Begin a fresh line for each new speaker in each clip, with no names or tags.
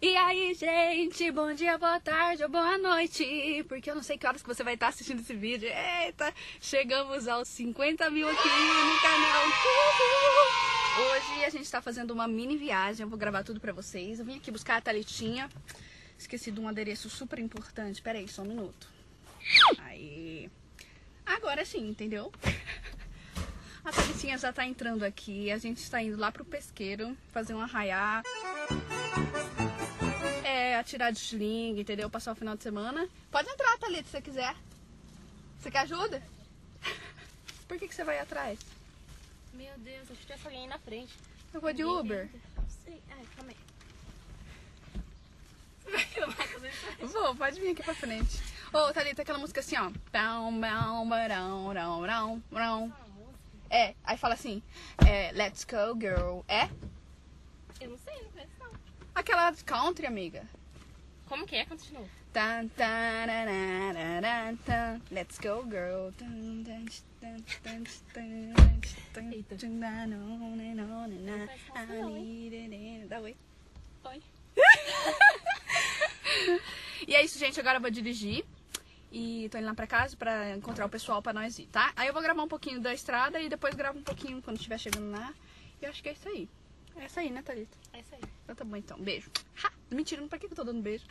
E aí, gente, bom dia, boa tarde ou boa noite, porque eu não sei que horas que você vai estar assistindo esse vídeo. Eita, chegamos aos 50 mil aqui no canal. Hoje a gente tá fazendo uma mini viagem, eu vou gravar tudo pra vocês. Eu vim aqui buscar a Thalitinha, esqueci de um adereço super importante, pera aí, só um minuto. Aí, agora sim, entendeu? A Thalitinha já tá entrando aqui, a gente está indo lá pro pesqueiro, fazer um arraiá. Atirar de sling, entendeu? Passar o final de semana. Pode entrar, Thalita, se você quiser. Você quer ajuda? Por que você vai atrás?
Meu Deus, acho que tivesse alguém aí na frente.
Eu vou de Uber.
Não sei. Ai, calma aí.
Vou, pode vir aqui pra frente. Ô, Thalita, aquela música assim, ó. Aí fala assim, let's go, girl.
Eu não sei, não conheço não.
Aquela country, amiga.
Como que é? Canta de novo.
Tan, tarararara, tan. Let's go, girl. Tan, tan, tan, tan, tan, tan,
Eita.
tan, na, no, na, no, na, na. I need it. Dá oi.
Oi.
E é isso, gente. Agora eu vou dirigir. E tô indo lá pra casa pra encontrar o pessoal pra nós ir, tá? Aí eu vou gravar um pouquinho da estrada e depois gravo um pouquinho quando estiver chegando lá. E eu acho que é isso aí. É isso aí, né, Thalita?
É isso aí.
Então tá bom, então. Beijo. Ha! Mentira, pra que eu tô dando beijo?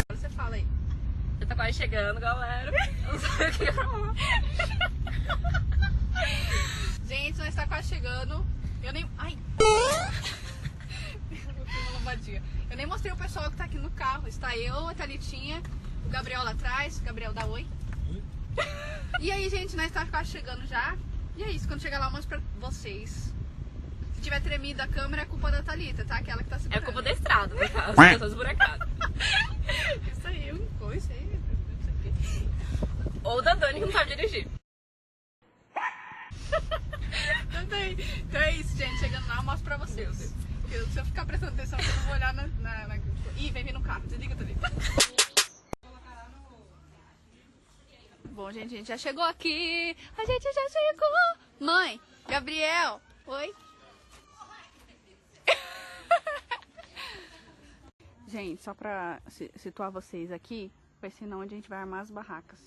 Você fala aí.
Já tá quase chegando, galera. Eu não sei o que falar.
Gente, nós tá quase chegando. Eu nem... Ai! Uma lombadinha. Eu nem mostrei o pessoal que tá aqui no carro. Está eu, a Thalitinha, o Gabriel lá atrás. O Gabriel, dá oi. E aí, gente, nós tá quase chegando já. E é isso, quando chegar lá eu mostro pra vocês. Se tiver tremido a câmera, é culpa da Thalita, tá? Aquela que tá
É
segurando.
culpa da estrada, no caso. Eu tô esburacada.
Isso aí, isso aí.
Ou da Dani que não sabe dirigir.
Também. Então é isso, gente. Chegando lá, eu mostro pra vocês. Porque se eu ficar prestando atenção, eu não vou olhar na... Ih, vem vir no carro. Desliga, Thalita. Bom, gente, a gente já chegou aqui. A gente já chegou. Mãe, Gabriel. Oi. Gente, só pra situar vocês aqui, vai ser onde a gente vai armar as barracas.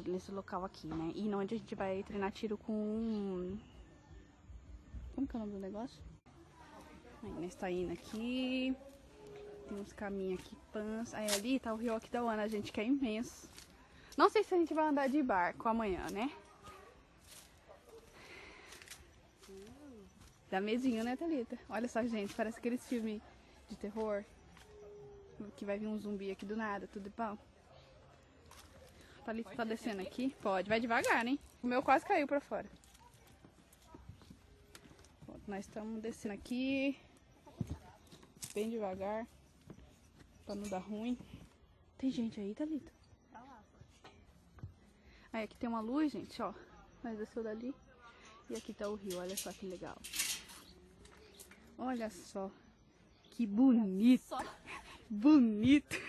Nesse local aqui, né? E onde a gente vai treinar tiro com... Como que é o nome do negócio? Aí, nós tá indo aqui. Tem uns caminhos aqui, pans. Aí ali tá o rio Aquidauana, gente, que é imenso. Não sei se a gente vai andar de barco amanhã, né? Dá medinho, né, Thalita? Olha só, gente, parece aqueles filmes de terror. Que vai vir um zumbi aqui do nada, tudo bom. A Thalita tá descendo aqui. Pode, vai devagar, hein? O meu quase caiu pra fora. Pronto, nós estamos descendo aqui. Bem devagar. Pra não dar ruim. Tem gente aí, Thalita? Aí aqui tem uma luz, gente, ó. Nós desceu dali. E aqui tá o rio, olha só que legal. Olha só. Que bonito. Bonito.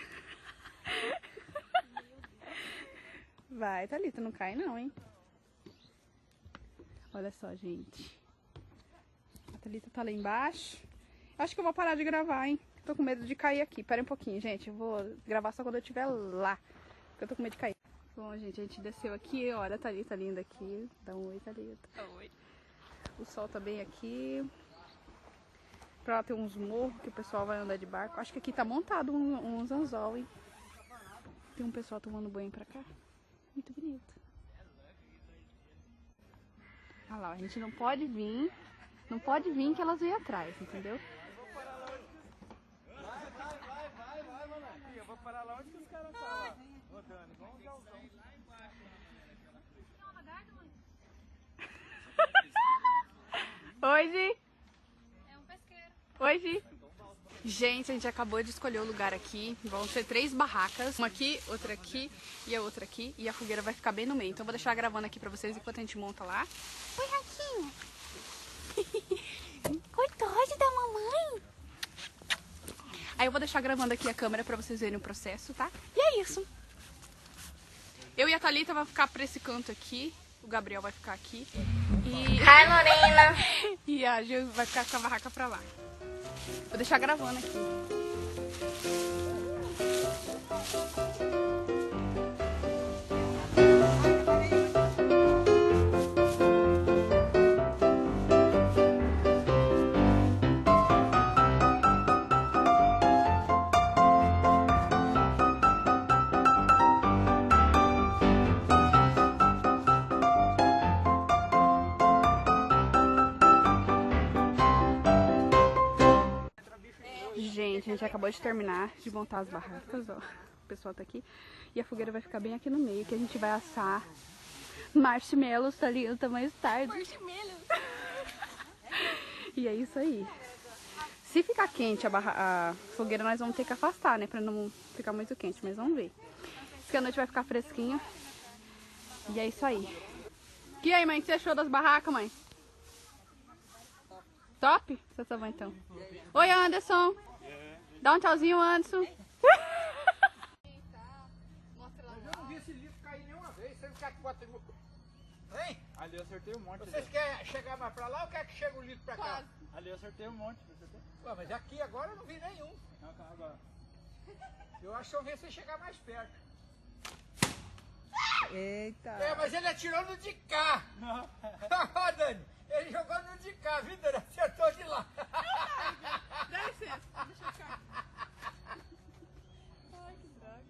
Vai, Thalita, não cai não, hein? Olha só, gente. A Thalita tá lá embaixo. Acho que eu vou parar de gravar, hein? Tô com medo de cair aqui. Pera um pouquinho, gente. Eu vou gravar só quando eu estiver lá. Porque eu tô com medo de cair. Bom, gente, a gente desceu aqui. Olha a Thalita linda aqui. Dá um oi, Thalita.
Oi.
O sol tá bem aqui. Pra lá tem uns morros que o pessoal vai andar de barco. Acho que aqui tá montado uns anzol, hein? Tem um pessoal tomando banho pra cá. Muito bonito. Olha lá, a gente não pode vir. Não pode vir que elas vêm atrás, entendeu?
Vai, mano. Eu vou parar lá onde que os caras estão lá. Rodando, igual um galzão.
Oi, Gi.
É um pesqueiro.
Oi, Gi. Gente, a gente acabou de escolher o lugar aqui. Vão ser 3 barracas. Uma aqui, outra aqui e a outra aqui. E a fogueira vai ficar bem no meio. Então eu vou deixar gravando aqui pra vocês enquanto a gente monta lá.
Oi, Raquinha. Gostoso da mamãe.
Aí eu vou deixar gravando aqui a câmera pra vocês verem o processo, tá? E é isso. Eu e a Thalita vão ficar pra esse canto aqui. O Gabriel vai ficar aqui. E...
Hi, Lorena.
e a Gil vai ficar com a barraca pra lá. Vou deixar gravando aqui. Gente, a gente acabou de terminar de montar as barracas, ó. O pessoal tá aqui. E a fogueira vai ficar bem aqui no meio, que a gente vai assar marshmallows, tá ali no tamanho tarde.
Marshmallows.
E é isso aí. Se ficar quente a fogueira, nós vamos ter que afastar, né? Pra não ficar muito quente, mas vamos ver. Diz que a noite vai ficar fresquinho. E é isso aí. E aí, mãe, o que você achou das barracas, mãe? Top? Você tá bom, então. Oi, Anderson. Dá um tchauzinho, Anderson.
Eu não vi esse litro cair nenhuma vez. Vocês querem que bota... Hein?
Ali eu acertei um monte.
Vocês querem chegar mais pra lá ou quer que chegue o litro pra cá?
Ali eu acertei um monte. Acertei?
Ué, mas aqui agora eu não vi nenhum.
Não, calma agora.
Eu acho que eu vi você chegar mais perto.
Eita.
É, mas ele atirou no de cá.
Não.
Ó, Dani, ele jogou no de cá, viu, Dani? Acertou de lá.
Dá licença, deixa eu ficar.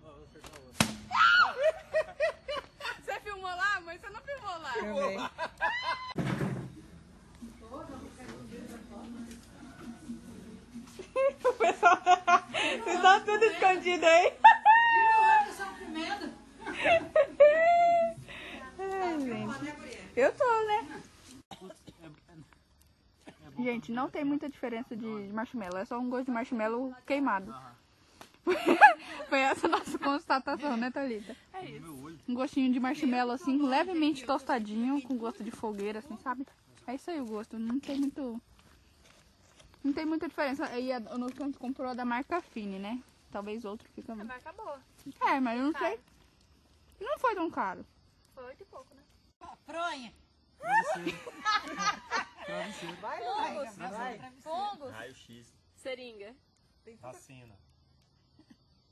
Vou acertar outro.
Você filmou lá, mãe? Você não filmou lá.
Também.
O pessoal tá... Vocês estão tudo escondido aí. Ai, gente. Eu tô, né? Gente, não tem muita diferença de marshmallow. É só um gosto de marshmallow queimado. Foi essa a nossa constatação, né, Thalita?
É isso.
Um gostinho de marshmallow, assim, levemente tostadinho, com gosto de fogueira, assim, sabe? É isso aí o gosto. Não tem muito... Não tem muita diferença. Aí o nosso canto comprou a da marca Fine, né? Talvez outro fica...
A marca boa.
É, mas eu não sei. Não foi tão caro.
Foi 8 e pouco, né?
Fronha.
Vai.
Fungos.
Raio-X.
Seringa.
Vacina.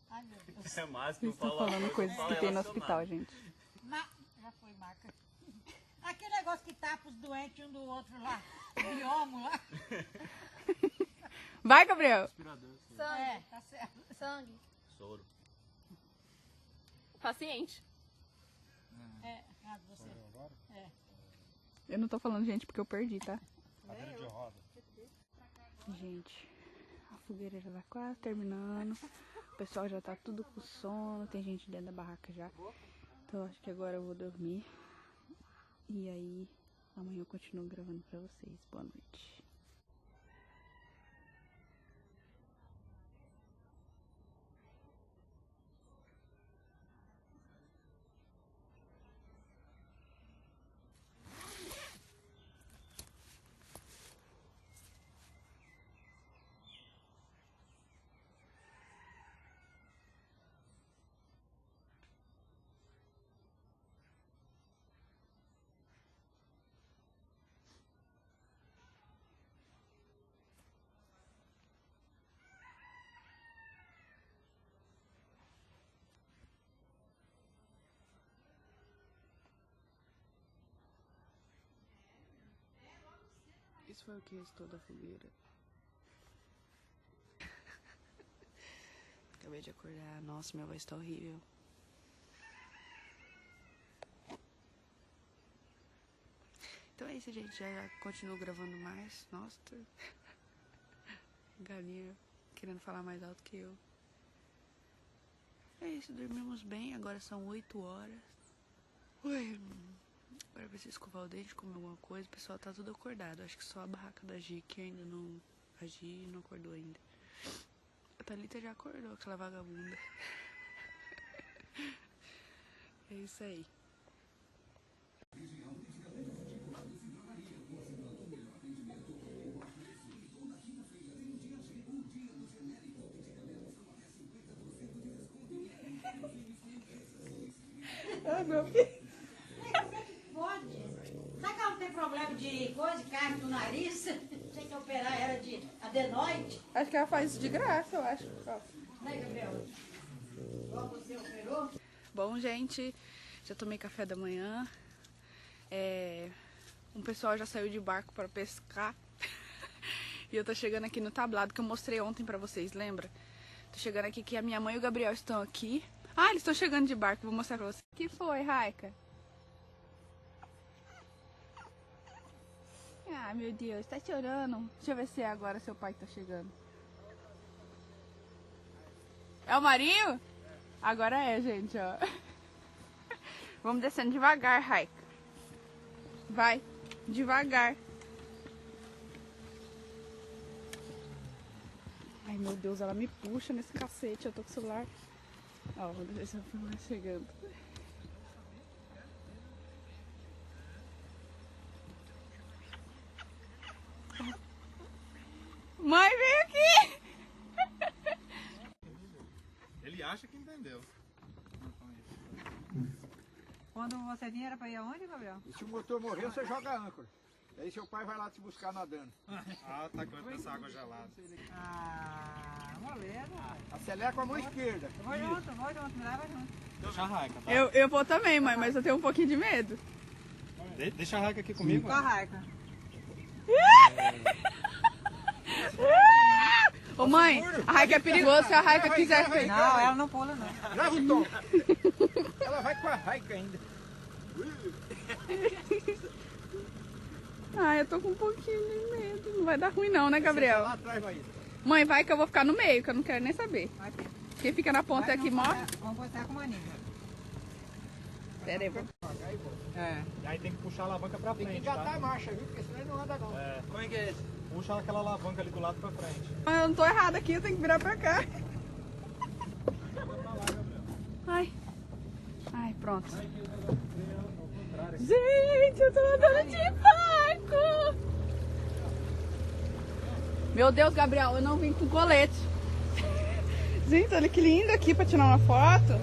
Ai, meu Deus.
É mais que eu
Estou
falo.
falando coisas que tem no hospital, gente.
Já foi marca. Aquele negócio que tapa os doentes um do outro lá. Biomo lá.
Vai, Gabriel!
Sangue.
É, tá certo.
Sangue.
Soro.
Paciente.
É, você.
Eu não tô falando, gente, porque eu perdi, tá?
Cadeira de roda.
Gente, a fogueira já tá quase terminando. O pessoal já tá tudo com sono. Tem gente dentro da barraca já. Então eu acho que agora eu vou dormir. E aí, amanhã eu continuo gravando pra vocês. Boa noite. Isso foi o que restou da fogueira. Acabei de acordar. Nossa, minha voz tá horrível. Então é isso, gente. Já continuo gravando mais. Nossa, galinha querendo falar mais alto que eu. É isso, dormimos bem. Agora são 8 horas. Ui. Agora preciso escovar o dente, comer alguma coisa. O pessoal tá tudo acordado. Acho que só a barraca da Gi que ainda não... A Gi não acordou ainda. A Thalita já acordou, aquela vagabunda. É isso aí.
Ai, meu filho. Pode. Será que ela não tem problema de coisa, de carne no nariz? Tem que operar ela de adenoide?
Acho que ela faz isso de graça, eu acho. Ó.
Né, Gabriel? Igual você operou?
Bom, gente, já tomei café da manhã. Um pessoal já saiu de barco para pescar. E eu tô chegando aqui no tablado que eu mostrei ontem pra vocês, lembra? Tô chegando aqui que a minha mãe e o Gabriel estão aqui. Ah, eles estão chegando de barco, vou mostrar pra vocês. O que foi, Raika? Ah, meu Deus, tá chorando. Deixa eu ver se é agora seu pai que tá chegando. É o Marinho? Agora é, gente, ó. Vamos descendo devagar, Raika. Vai, devagar. Ai, meu Deus, ela me puxa nesse cacete. Eu tô com o celular. Ó, vou ver se eu fui mais chegando. Mãe, vem aqui!
Ele acha que entendeu.
Quando você vinha era pra ir aonde, Gabriel?
E se o motor morrer, você joga a âncora. Aí seu pai vai lá te buscar nadando.
Ah, tá com essa água gelada.
Ah, moleiro.
Acelera com a mão esquerda.
Vou junto, me leva junto.
Deixa a Raika, tá?
Eu vou também, mãe, mas eu tenho um pouquinho de medo.
Deixa a Raika aqui comigo.
Com a Raika.
Ô mãe, a Raika é perigoso se a Raika quiser pegar.
Não, ela não pula, não.
Leva o tom. Ela vai com a Raika ainda.
Ai, eu tô com um pouquinho de medo. Não vai dar ruim não, né, Gabriel?
Lá atrás vai.
Mãe, vai que eu vou ficar no meio, que eu não quero nem saber.
Vai, filho.
Quem fica na ponta aqui morre.
Vamos botar com o maninho.
Pera aí, vou...
É.
E aí tem que puxar a alavanca pra
Tem que
frente,
engatar
tá?
a marcha, viu? Porque senão ele não anda não.
É.
Como é que é esse?
Puxa aquela alavanca ali do lado pra frente.
Mas eu não tô errada aqui, eu tenho que virar pra cá. Ai. Ai, pronto. Gente, eu tô andando de barco. Meu Deus, Gabriel, eu não vim com colete. Gente, olha que lindo aqui pra tirar uma foto.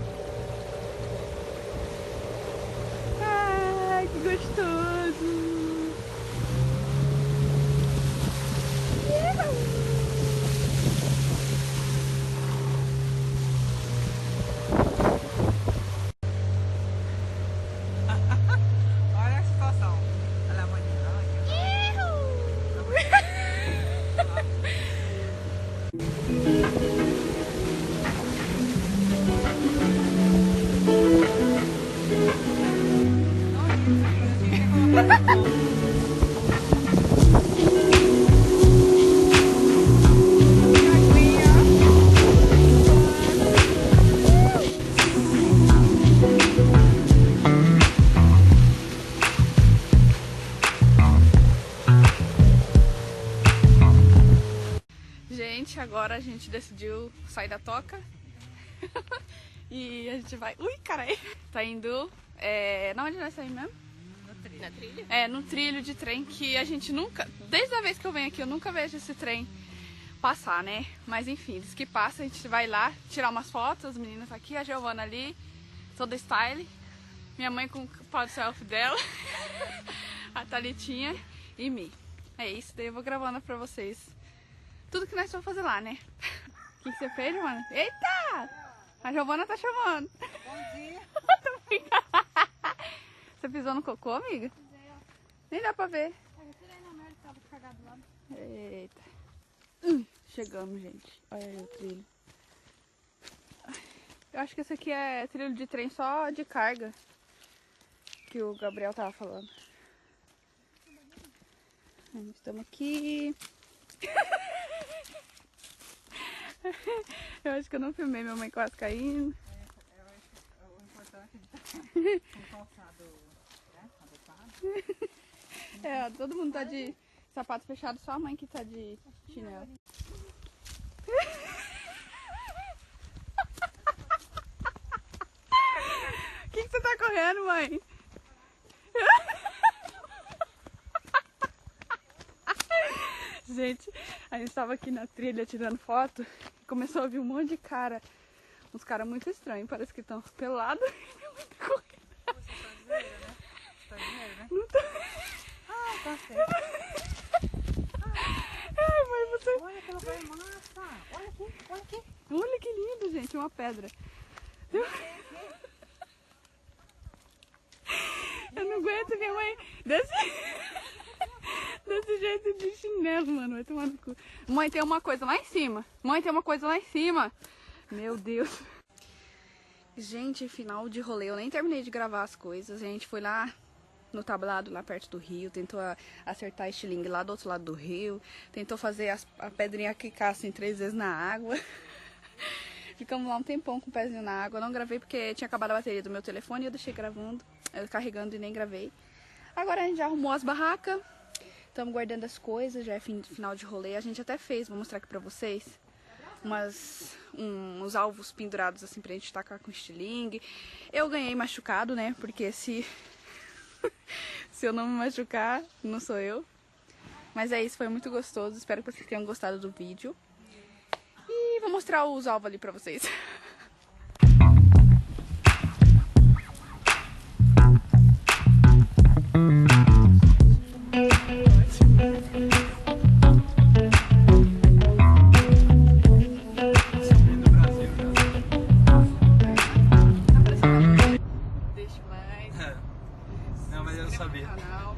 Ai, que gostoso.
Olha a situação. Olha a maninha.
Gente, agora a gente decidiu sair da toca. E a gente vai... Ui, carai! Tá indo... Na onde nós saímos mesmo?
Na trilha?
É, no trilho de trem que a gente nunca... Desde a vez que eu venho aqui, eu nunca vejo esse trem passar, né? Mas enfim, diz que passa, a gente vai lá tirar umas fotos, as meninas aqui, a Giovana ali, toda style. Minha mãe com o pau de selfie dela, a Thalitinha e mim. É isso, daí eu vou gravando pra vocês tudo que nós vamos fazer lá, né? O que você fez, Giovana? Eita! A Giovana tá chamando.
Bom dia.
Você pisou no cocô, amiga? Nem dá pra ver. Eita. Chegamos, gente. Olha aí o trilho. Eu acho que esse aqui é trilho de trem só de carga. Que o Gabriel tava falando. Estamos aqui. Eu acho que eu não filmei, minha mãe quase caindo.
Eu acho que o importante é estar com o calçado, né? Adequado.
É, todo mundo tá de sapato fechado, só a mãe que tá de chinelo. tá correndo, mãe? Gente, a gente tava aqui na trilha tirando foto e começou a vir um monte de cara. Uns caras muito estranhos, parece que estão pelados e minha mãe tá correndo. Não tá.
Ah, tá certo.
Ai, mãe, você...
Olha aquela vai massa. Olha aqui, olha aqui.
Olha que lindo, gente, uma pedra. Eu não aguento minha mãe desse jeito de chinelo, mano. Vai tomar no cu. Mãe, tem uma coisa lá em cima. Mãe, tem uma coisa lá em cima. Meu Deus. Gente, final de rolê. Eu nem terminei de gravar as coisas. A gente foi lá no tablado, lá perto do rio. Tentou acertar estilingue lá do outro lado do rio. Tentou fazer a pedrinha quicar assim 3 vezes na água. Ficamos lá um tempão com o pezinho na água. Eu não gravei porque tinha acabado a bateria do meu telefone e eu deixei carregando e nem gravei. Agora a gente já arrumou as barracas. Estamos guardando as coisas, já é final de rolê. A gente até fez, vou mostrar aqui pra vocês, uns alvos pendurados assim pra gente tacar com estilingue. Eu ganhei machucado, né? Porque se eu não me machucar, não sou eu. Mas é isso, foi muito gostoso. Espero que vocês tenham gostado do vídeo. E vou mostrar os alvos ali pra vocês.
Não, mas eu não sabia.
Canal.